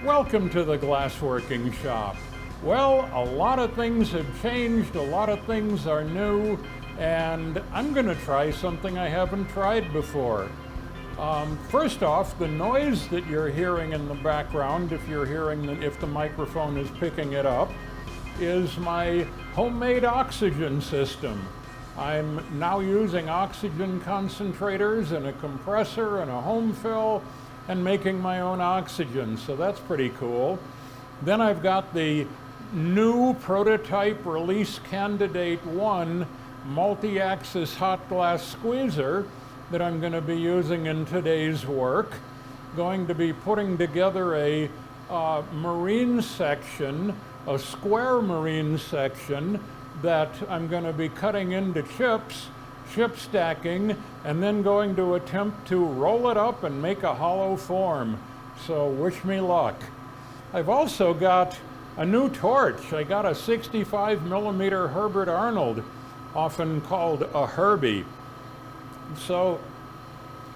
Welcome to the Glassworking shop. Well, a lot of things have changed, a lot of things are new, and I'm going to try something I haven't tried before. First off, the noise that you're hearing in the background, if the microphone is picking it up, is my homemade oxygen system. I'm now using oxygen concentrators and a compressor and a home fill and making my own oxygen, so that's pretty cool. Then I've got the new prototype release candidate 1 multi-axis hot glass squeezer that I'm going to be using in today's work. Going to be putting together a marine section, a square marine section that I'm going to be cutting into chips, chip stacking, and then going to attempt to roll it up and make a hollow form. So wish me luck. I've also got a new torch. I got a 65mm Herbert Arnold, often called a Herbie. So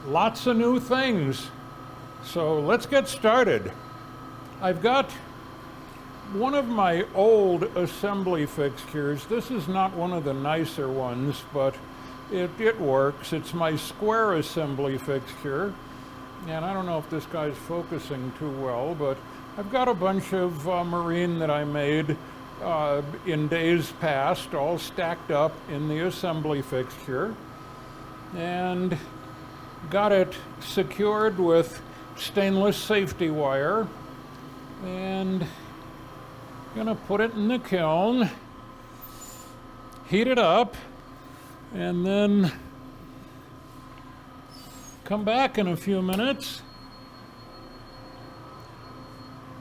lots of new things. So let's get started. I've got one of my old assembly fixtures. This is not one of the nicer ones, but it works. It's my square assembly fixture. And I don't know if this guy's focusing too well, but I've got a bunch of marine that I made in days past, all stacked up in the assembly fixture. And got it secured with stainless safety wire. And gonna put it in the kiln, heat it up, and then come back in a few minutes.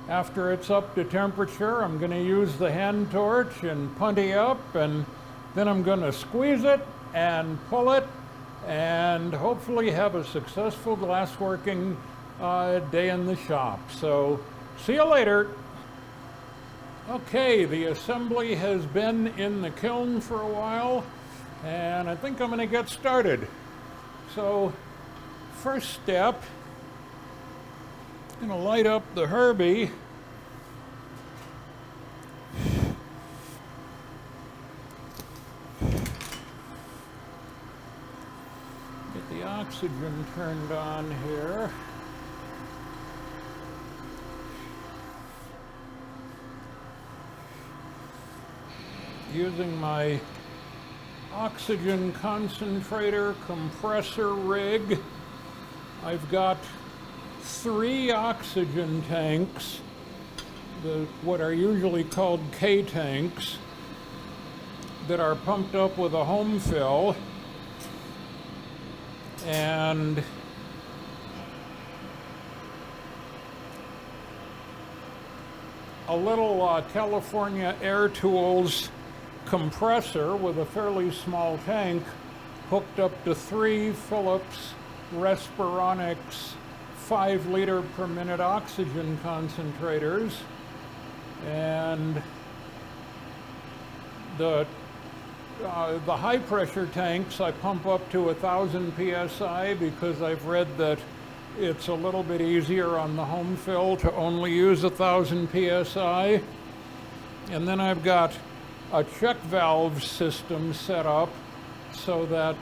After it's up to temperature, I'm going to use the hand torch and punty up, and then I'm going to squeeze it and pull it and hopefully have a successful glassworking day in the shop. So see you later. Okay, the assembly has been in the kiln for a while, and I think I'm going to get started. So first step, I'm going to light up the Herbie. Get the oxygen turned on here. Using my oxygen concentrator compressor rig, I've got 3 oxygen tanks, what are usually called K tanks, that are pumped up with a home fill, and a little California Air Tools compressor with a fairly small tank hooked up to 3 Phillips Respironics 5-liter per minute oxygen concentrators, and the high pressure tanks I pump up to 1,000 psi because I've read that it's a little bit easier on the home fill to only use 1,000 psi. And then I've got a check valve system set up so that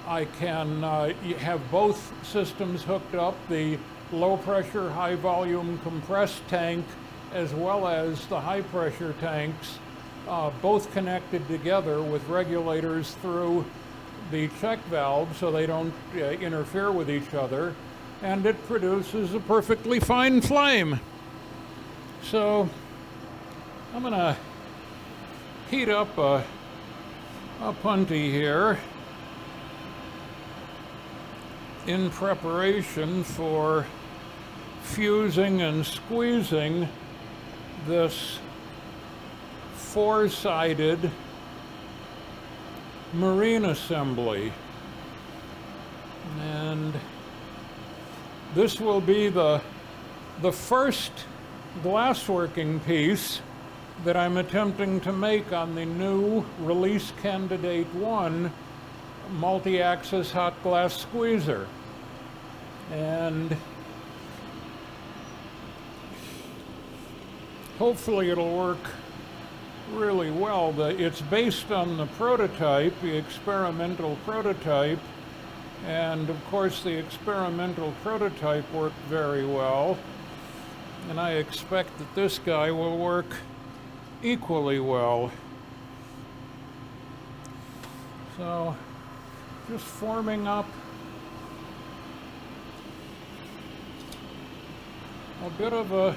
I can have both systems hooked up, the low pressure, high volume compressed tank, as well as the high pressure tanks, both connected together with regulators through the check valve so they don't interfere with each other, and it produces a perfectly fine flame. So I'm gonna heat up a punty here in preparation for fusing and squeezing this 4-sided marine assembly. And this will be the first glassworking piece that I'm attempting to make on the new release candidate 1 multi-axis hot glass squeezer. And hopefully it'll work really well. It's based on the prototype, the experimental prototype, and of course the experimental prototype worked very well, and I expect that this guy will work equally well. So just forming up a bit of a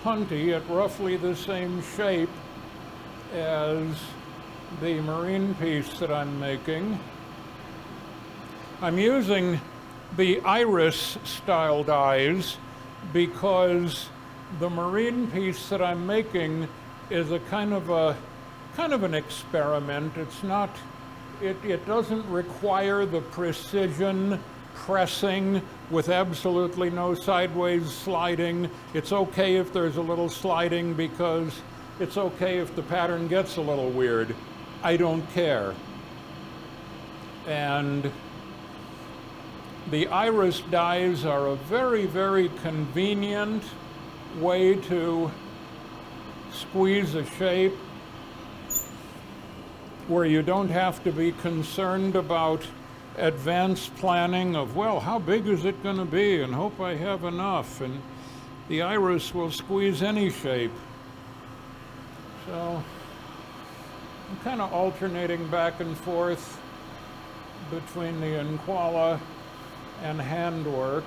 punty at roughly the same shape as the marine piece that I'm making. I'm using the iris style dies because the marine piece that I'm making is a kind of an experiment. It's not, it doesn't require the precision pressing with absolutely no sideways sliding. It's okay if there's a little sliding because it's okay if the pattern gets a little weird. I don't care. And the iris dies are a very, very convenient way to squeeze a shape where you don't have to be concerned about advanced planning of, well, how big is it going to be, and hope I have enough, and the iris will squeeze any shape. So I'm kind of alternating back and forth between the NQALHA and handwork.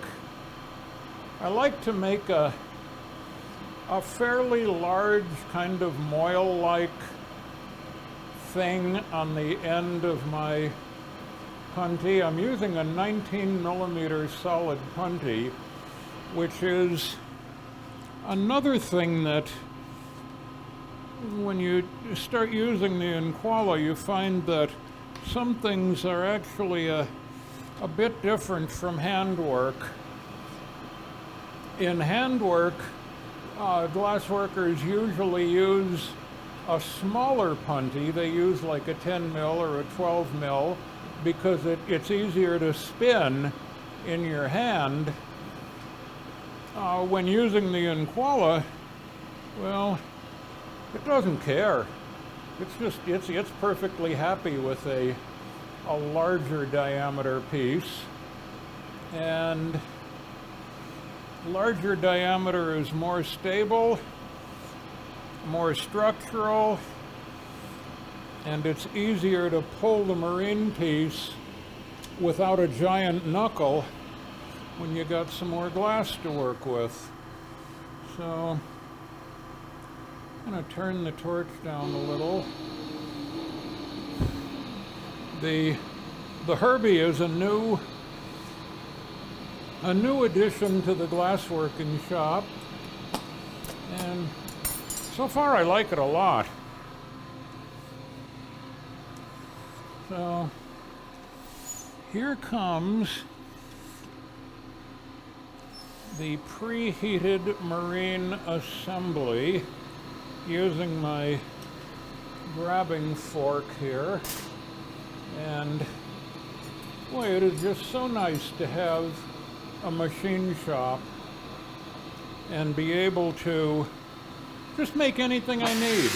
I like to make a fairly large kind of moil-like thing on the end of my punty. I'm using a 19mm solid punty, which is another thing that when you start using the NQALHA, you find that some things are actually a bit different from handwork. In handwork, glassworkers usually use a smaller punty. They use like a 10mm or a 12mm because it's easier to spin in your hand. When using the NQALHA, well, it doesn't care. It's perfectly happy with a larger diameter piece, and larger diameter is more stable, more structural, and it's easier to pull the marine piece without a giant knuckle when you got some more glass to work with. So I'm going to turn the torch down a little. The Herbie is a new addition to the glassworking shop, and so far I like it a lot. So here comes the preheated marine assembly using my grabbing fork here. And boy, it is just so nice to have a machine shop and be able to just make anything I need.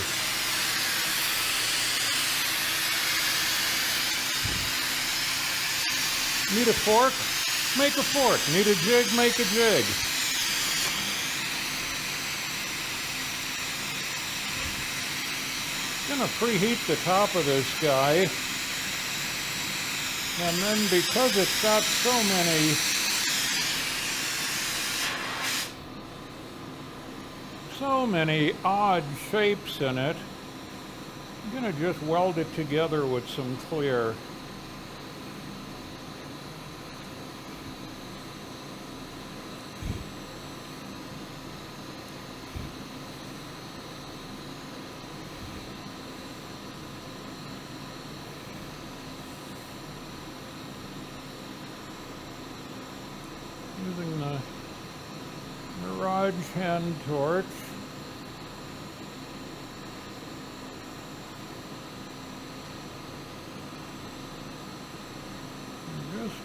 Need a fork? Make a fork. Need a jig? Make a jig. Gonna preheat the top of this guy. And then because it's got so many odd shapes in it, I'm gonna just weld it together with some clear. Using the Mirage hand torch. Just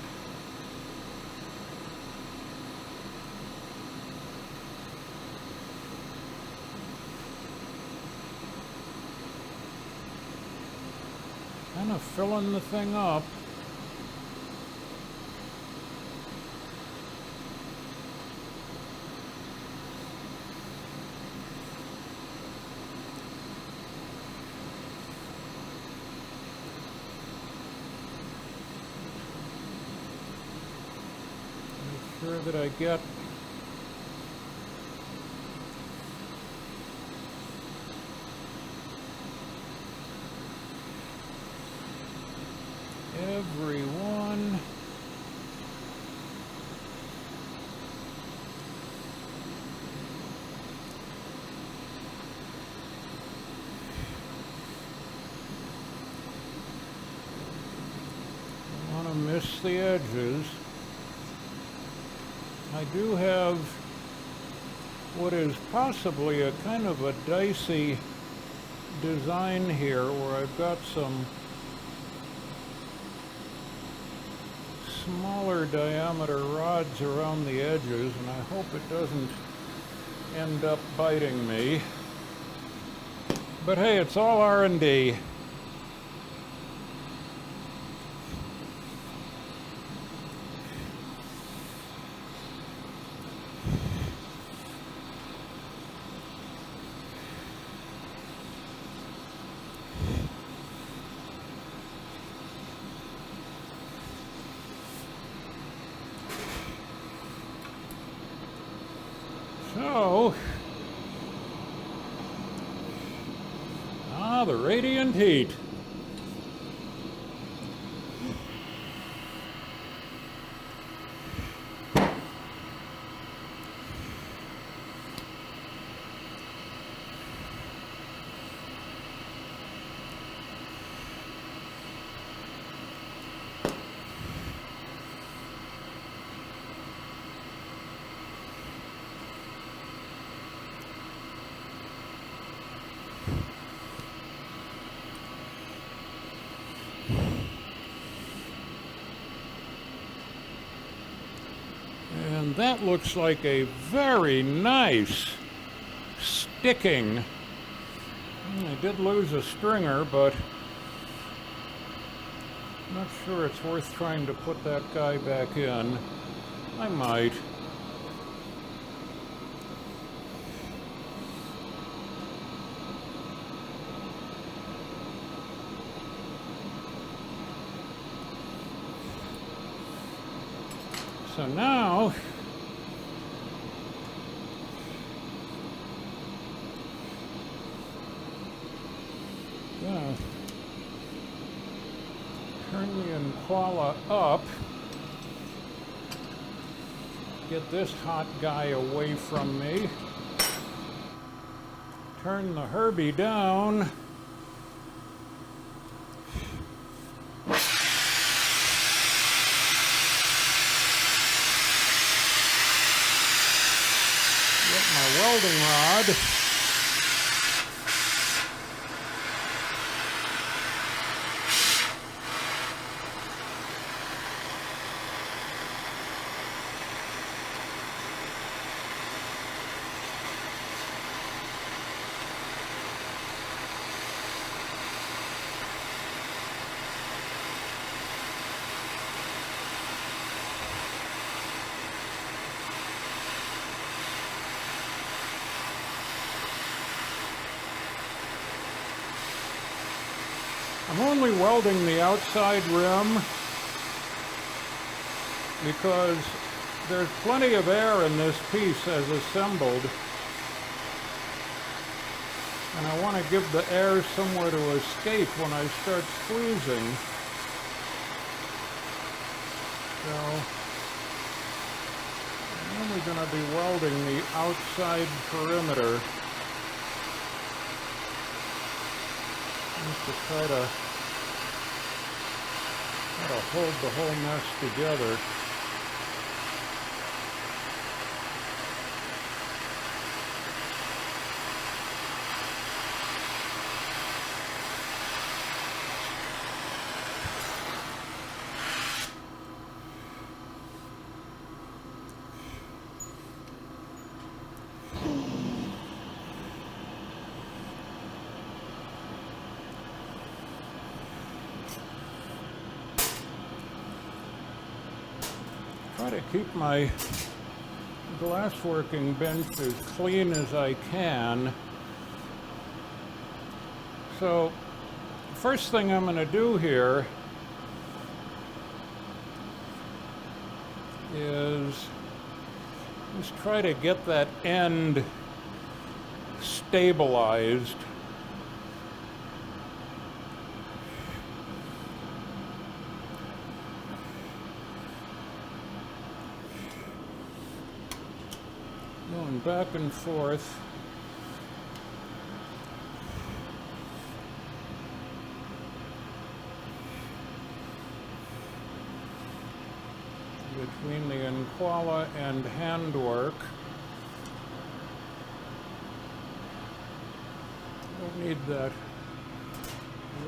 Kind of filling the thing up. Make sure that I get every one. I want to miss the edges. I do have what is possibly a kind of a dicey design here where I've got some smaller diameter rods around the edges, and I hope it doesn't end up biting me. But hey, it's all R&D. So, the radiant heat. And that looks like a very nice sticking. I did lose a stringer, but I'm not sure it's worth trying to put that guy back in. I might. So now, turn the NQALHA up, get this hot guy away from me, turn the Herbie down, get my welding rod, I'm only welding the outside rim because there's plenty of air in this piece as assembled, and I want to give the air somewhere to escape when I start squeezing. So I'm only going to be welding the outside perimeter. Just to try to hold the whole mess together. Try to keep my glassworking bench as clean as I can. So, first thing I'm going to do here is just try to get that end stabilized. Going back and forth. Between the NQALHA and handwork. Don't need that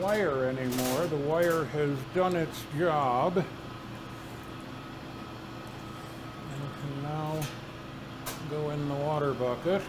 wire anymore. The wire has done its job. And can now go in the water bucket.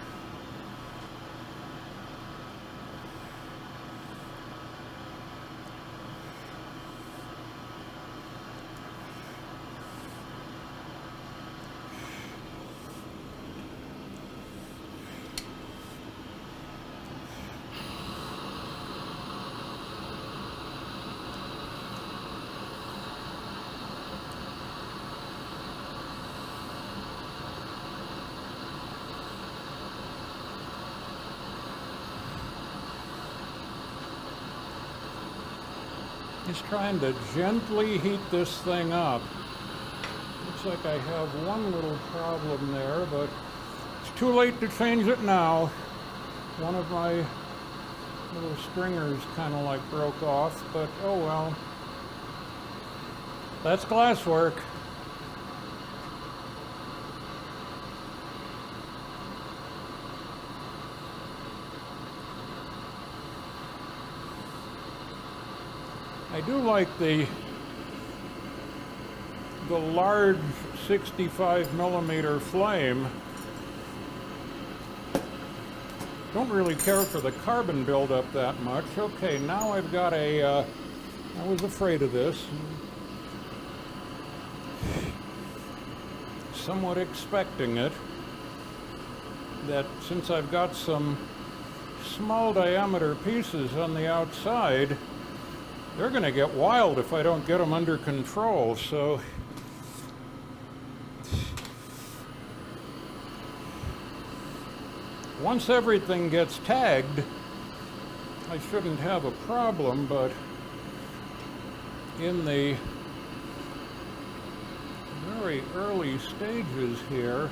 Just trying to gently heat this thing up. Looks like I have one little problem there, but it's too late to change it now. One of my little stringers kind of like broke off, but oh well. That's glasswork. I do like the large 65mm flame. Don't really care for the carbon buildup that much. Okay, now I've got a, I was afraid of this. Somewhat expecting it. That since I've got some small diameter pieces on the outside, they're going to get wild if I don't get them under control, so once everything gets tagged, I shouldn't have a problem, but in the very early stages here,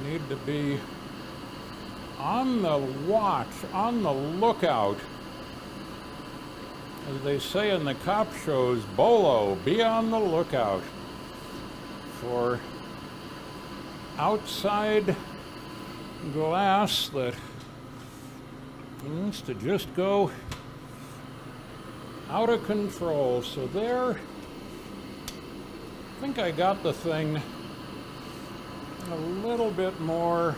need to be on the watch, on the lookout. As they say in the cop shows, BOLO, be on the lookout for outside glass that wants to just go out of control. So there, I think I got the thing a little bit more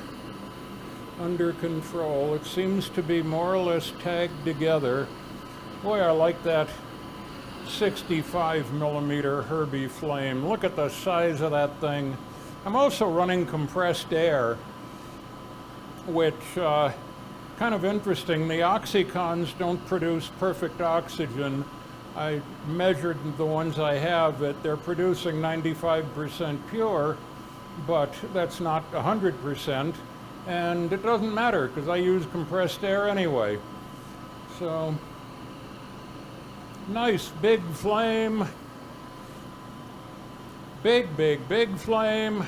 under control. It seems to be more or less tagged together. Boy, I like that 65mm Herbie flame. Look at the size of that thing. I'm also running compressed air, which kind of interesting. The oxycons don't produce perfect oxygen. I measured the ones I have that they're producing 95% pure, but that's not 100%, and it doesn't matter because I use compressed air anyway. So, nice big flame, big flame.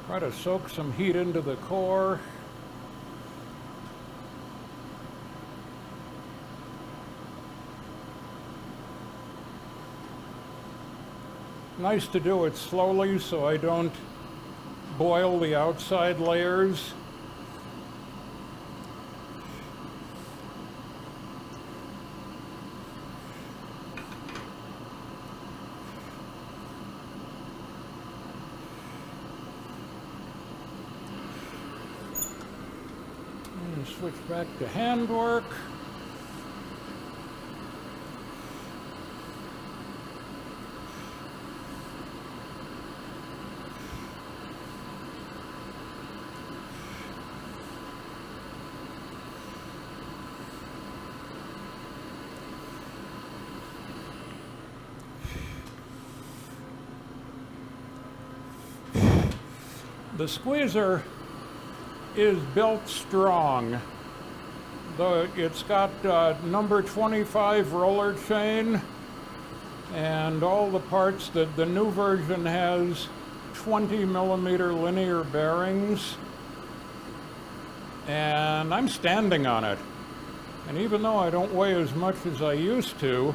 Try to soak some heat into the core. Nice to do it slowly so I don't boil the outside layers. And switch back to handwork. The squeezer is built strong. It's got number 25 roller chain, and all the parts that the new version has 20mm linear bearings, and I'm standing on it. And even though I don't weigh as much as I used to,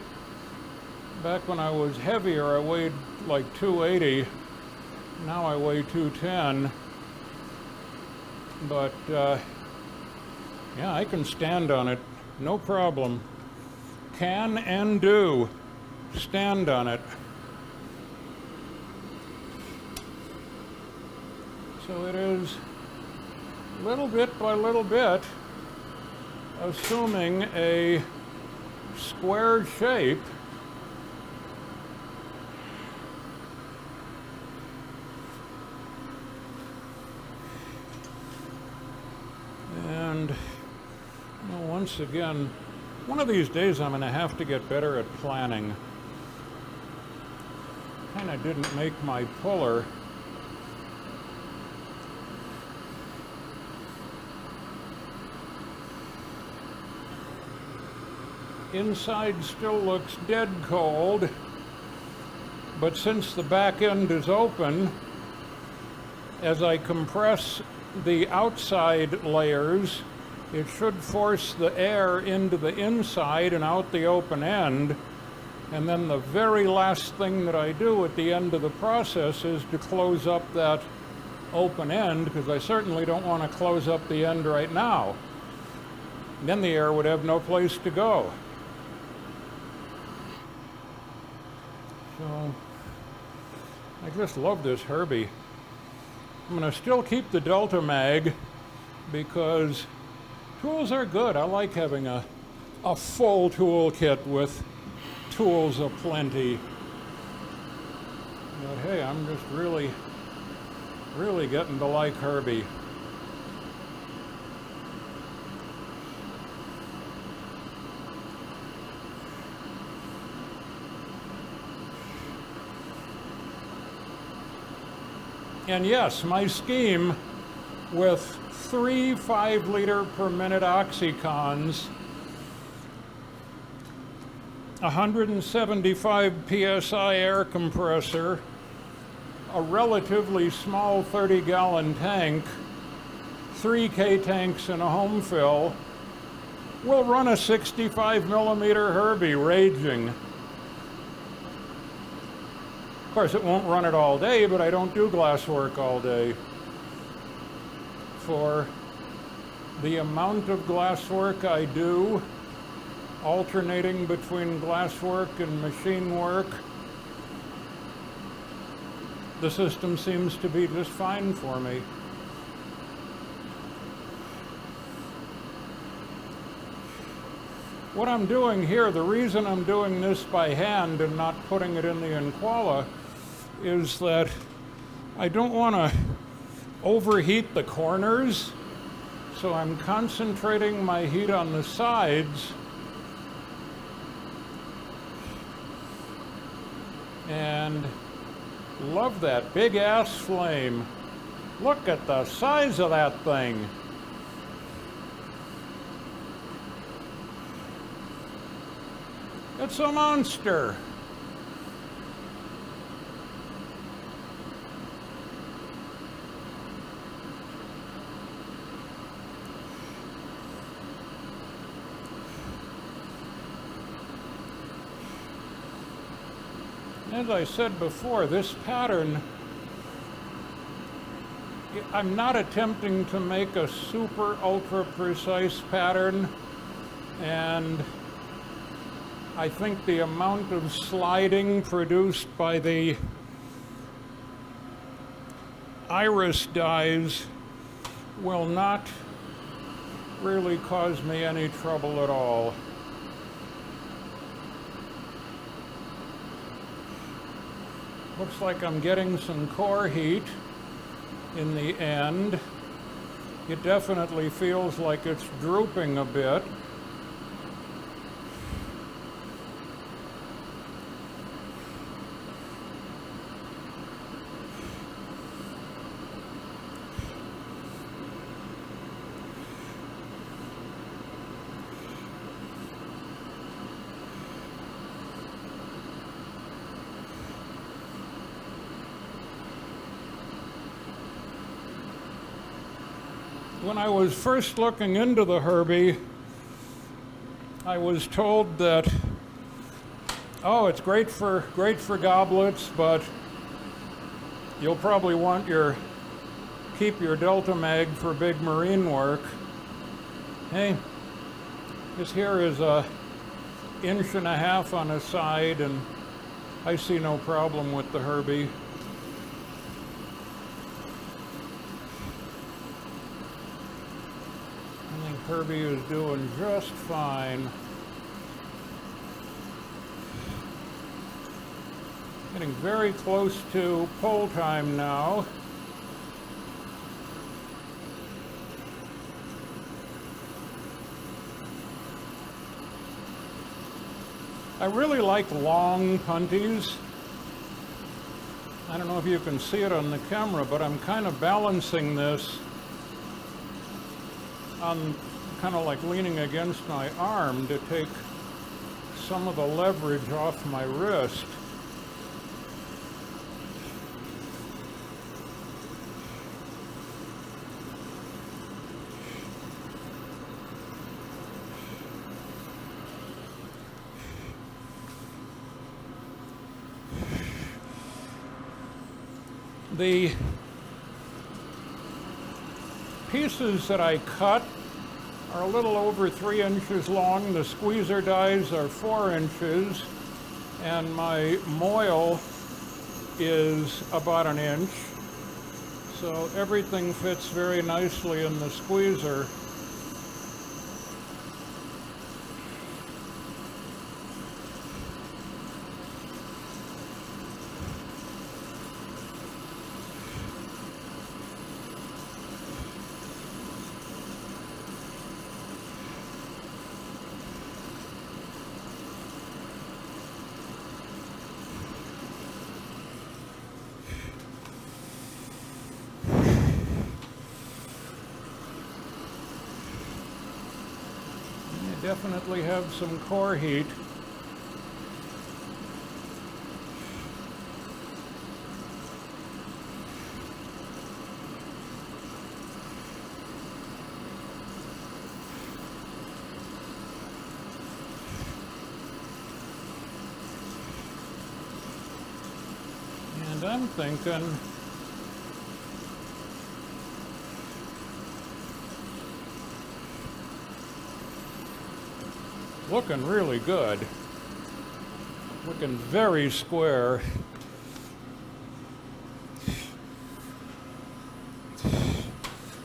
back when I was heavier I weighed like 280. Now I weigh 210, but yeah, I can stand on it, no problem. Can and do stand on it. So it is little bit by little bit assuming a square shape. And once again, one of these days I'm going to have to get better at planning. Kind of didn't make my puller. Inside still looks dead cold, but since the back end is open, as I compress the outside layers, it should force the air into the inside and out the open end. And then the very last thing that I do at the end of the process is to close up that open end, because I certainly don't want to close up the end right now. Then the air would have no place to go. So I just love this Herbie. I'm going to still keep the Delta Mag because tools are good. I like having a full tool kit with tools aplenty. But hey, I'm just really getting to like Herbie. And yes, my scheme with 3 5-liter per minute oxycons, 175 psi air compressor, a relatively small 30-gallon tank, 3 K-tanks and a home fill, will run a 65mm Herbie raging. Of course, it won't run it all day, but I don't do glass work all day. For the amount of glass work I do, alternating between glass work and machine work, the system seems to be just fine for me. What I'm doing here, the reason I'm doing this by hand and not putting it in the NQALHA is that I don't want to overheat the corners, so I'm concentrating my heat on the sides and love that big ass flame. Look at the size of that thing. It's a monster. As I said before, this pattern, I'm not attempting to make a super ultra precise pattern, and I think the amount of sliding produced by the iris dies will not really cause me any trouble at all. Looks like I'm getting some core heat in the end. It definitely feels like it's drooping a bit. When I was first looking into the Herbie, I was told that, oh, it's great for goblets, but you'll probably want keep your Delta Mag for big marine work. Hey, this here is 1.5 inches on a side, and I see no problem with the Herbie. Herbie is doing just fine. Getting very close to pull time now. I really like long punties. I don't know if you can see it on the camera, but I'm kind of balancing this on kind of like leaning against my arm to take some of the leverage off my wrist. The pieces that I cut are a little over 3 inches long. The squeezer dies are 4 inches, and my moil is about 1 inch. So everything fits very nicely in the squeezer. Definitely have some core heat. And I'm thinking looking really good. Looking very square.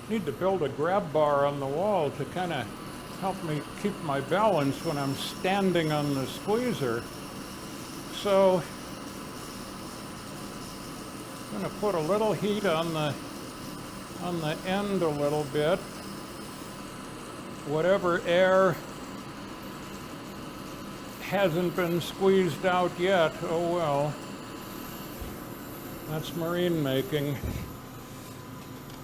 Need to build a grab bar on the wall to kind of help me keep my balance when I'm standing on the squeezer. So I'm going to put a little heat on the end a little bit. Whatever air hasn't been squeezed out yet, oh well. That's marine making.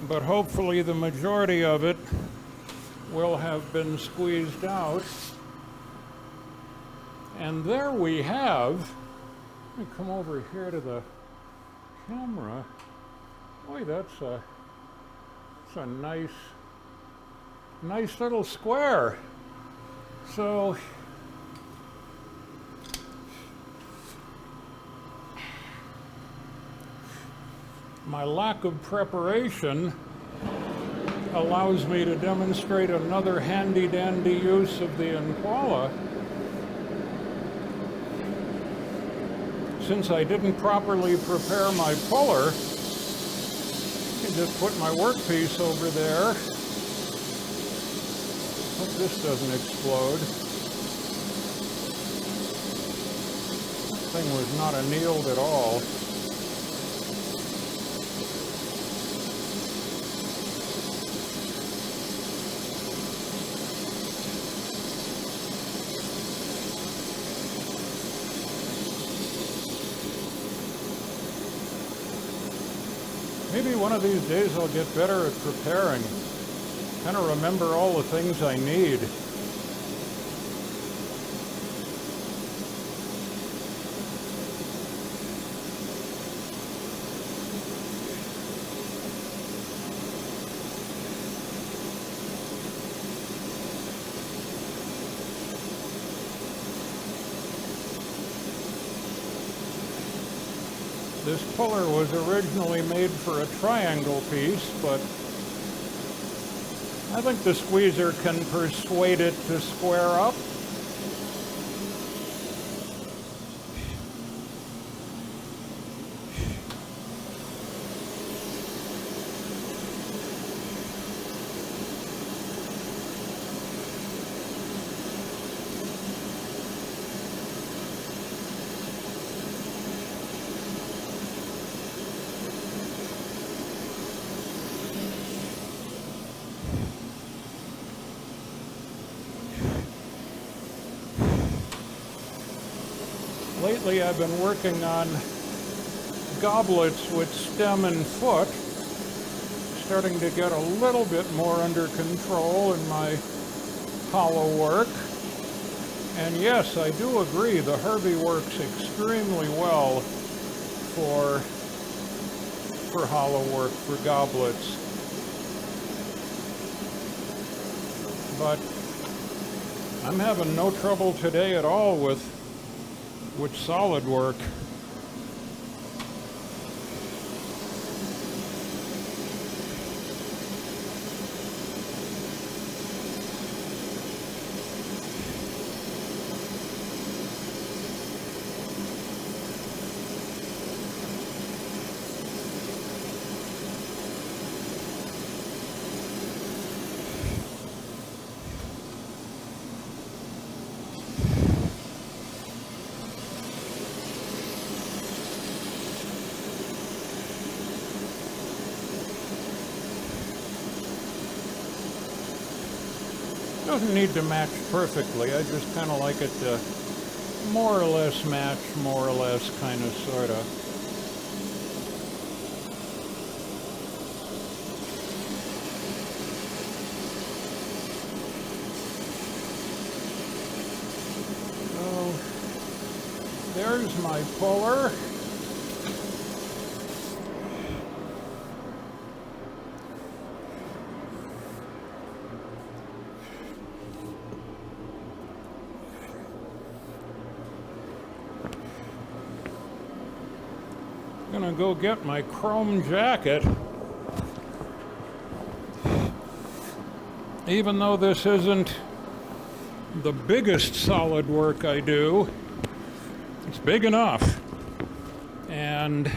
But hopefully the majority of it will have been squeezed out. And there we have, let me come over here to the camera. Boy, that's a nice little square. So my lack of preparation allows me to demonstrate another handy-dandy use of the NQALHA. Since I didn't properly prepare my puller, I can just put my workpiece over there Hope this doesn't explode. This thing was not annealed at all. Maybe one of these days I'll get better at preparing. Kind of remember all the things I need. This puller was originally made for a triangle piece, but I think the squeezer can persuade it to square up. Lately I've been working on goblets with stem and foot, starting to get a little bit more under control in my hollow work. And yes, I do agree, the Harvey works extremely well for hollow work, for goblets. But I'm having no trouble today at all with solid work. Doesn't need to match perfectly. I just kind of like it to more or less match, more or less, kind of, sort of. So there's my puller. Gonna go get my chrome jacket. Even though this isn't the biggest solid work I do, it's big enough. And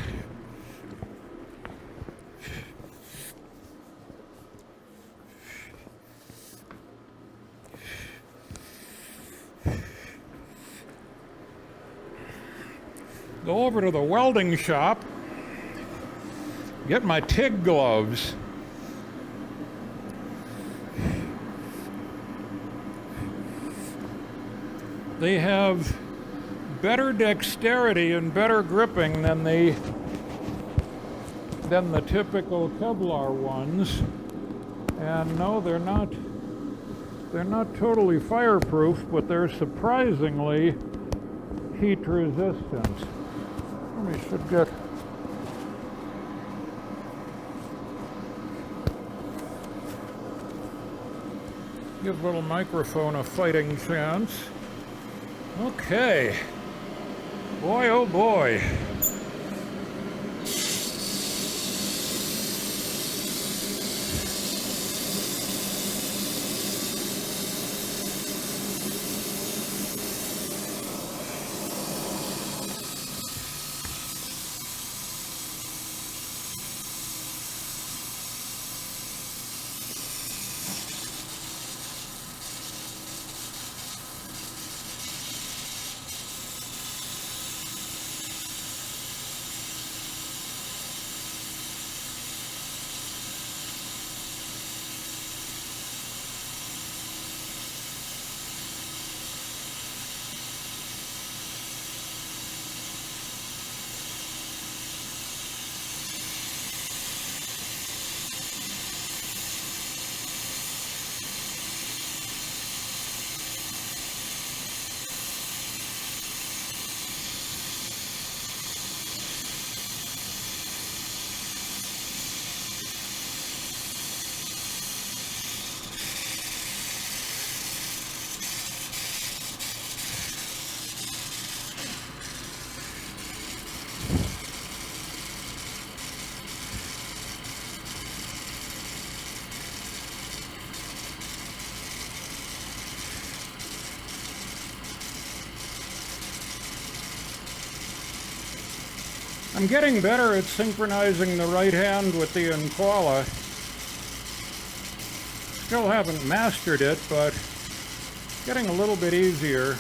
go over to the welding shop, get my TIG gloves. They have better dexterity and better gripping than the typical Kevlar ones. And no, they're not totally fireproof, but they're surprisingly heat resistant. We should give little microphone a fighting chance. Okay. Boy, oh boy. I'm getting better at synchronizing the right hand with the NQALHA. Still haven't mastered it, but getting a little bit easier.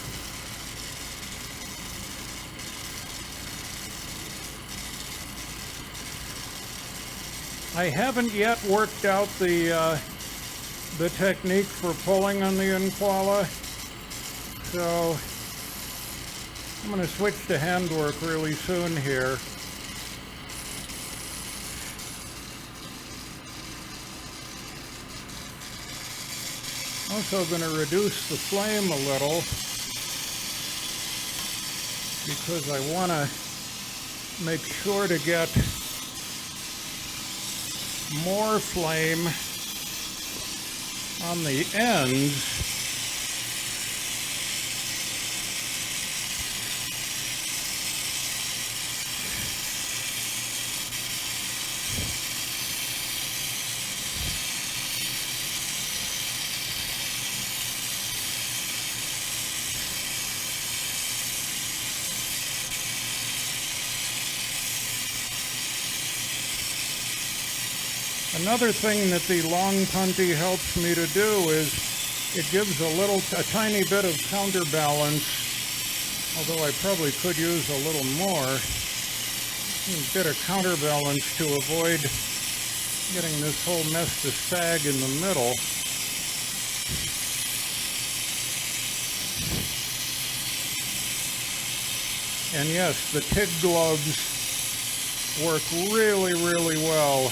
I haven't yet worked out the technique for pulling on the NQALHA, so I'm going to switch to handwork really soon here. Also going to reduce the flame a little because I want to make sure to get more flame on the ends. Another thing that the long punty helps me to do is it gives a tiny bit of counterbalance, although I probably could use a little more, a bit of counterbalance to avoid getting this whole mess to sag in the middle. And yes, the TIG gloves work really, really well.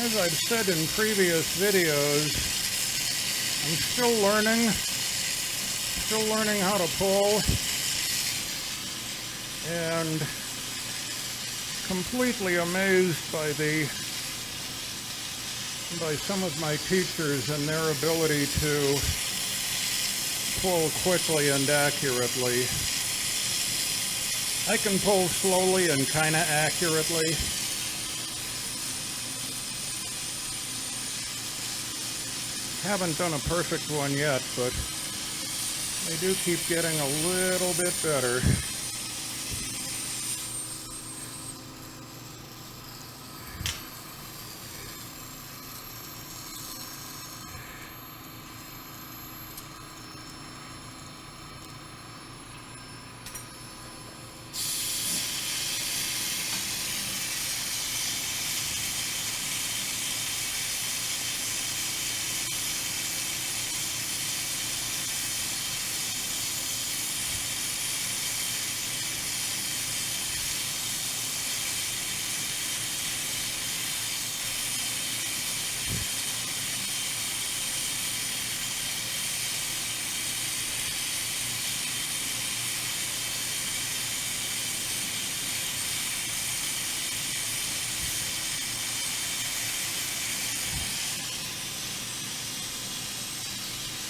As I've said in previous videos, I'm still learning how to pull, and completely amazed by some of my teachers and their ability to pull quickly and accurately. I can pull slowly and kind of accurately. Haven't done a perfect one yet, but They do keep getting a little bit better.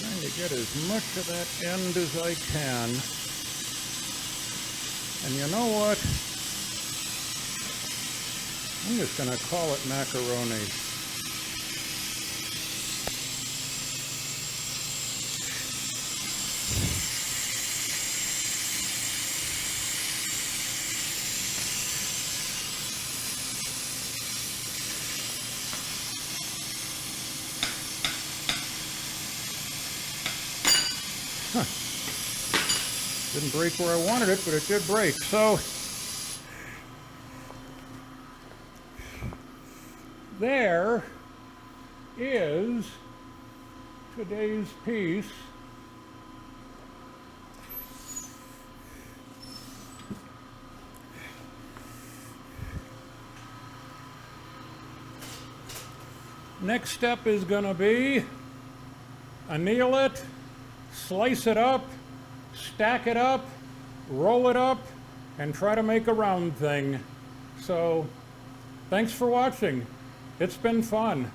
Trying to get as much of that end as I can. And you know what? I'm just going to call it macaroni. Huh. Didn't break where I wanted it, but it did break. So there is today's piece. Next step is going to be anneal it, slice it up, stack it up, roll it up, and try to make a round thing. So, thanks for watching. It's been fun.